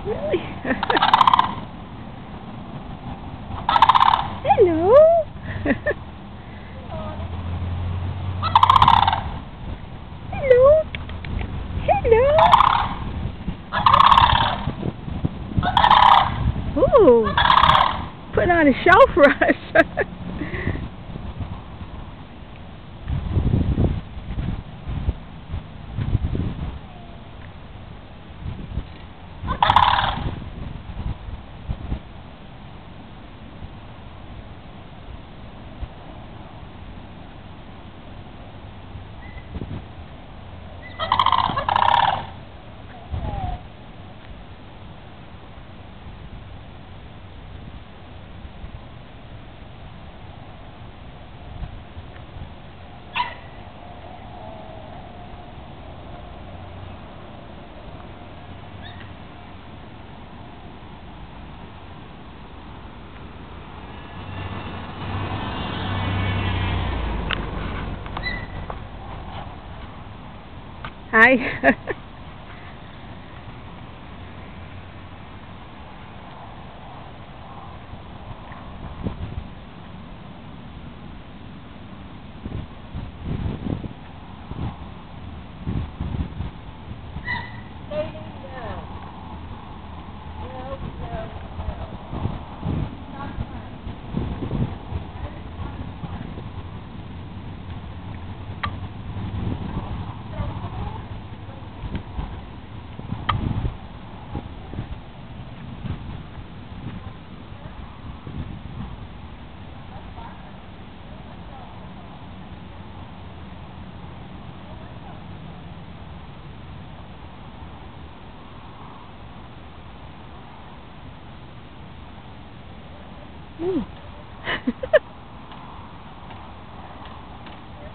Really? Hello. Hello. Hello. Ooh, putting on a show for us. Hi.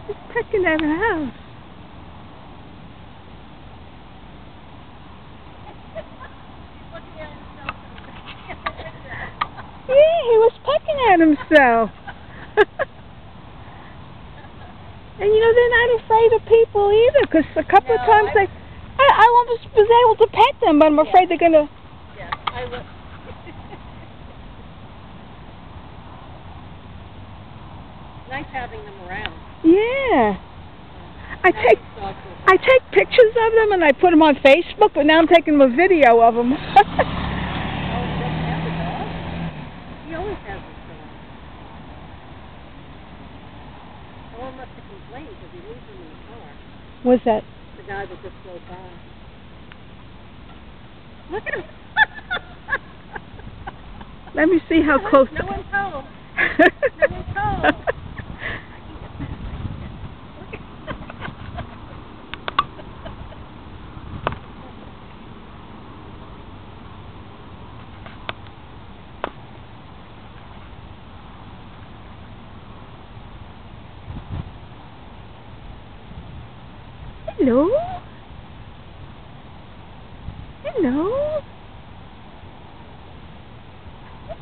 He's pecking at her house. Yeah, he was pecking at himself. And you know, they're not afraid of people either, because a couple of times I almost was able to pet them, but I'm afraid they're going to... Yeah, I will. Nice having them around. Yeah. I take pictures of them and I put them on Facebook, but now I'm taking a video of them. Oh, he doesn't have the dog? He always has his dog. Someone must have complained because he leaves him in the car. What's that? The guy that just drove by. Look at him! Let me see how close. No one's home. No one's home. Hello? Hello?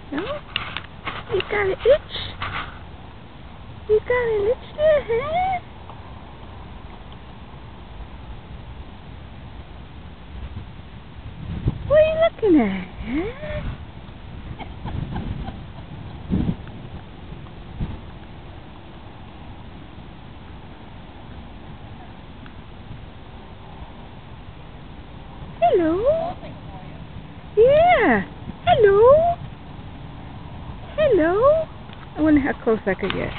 Hello? You got an itch? You got an itch there, huh? What are you looking at, huh? Hello? Yeah. Hello? Hello? I wonder how close I could get.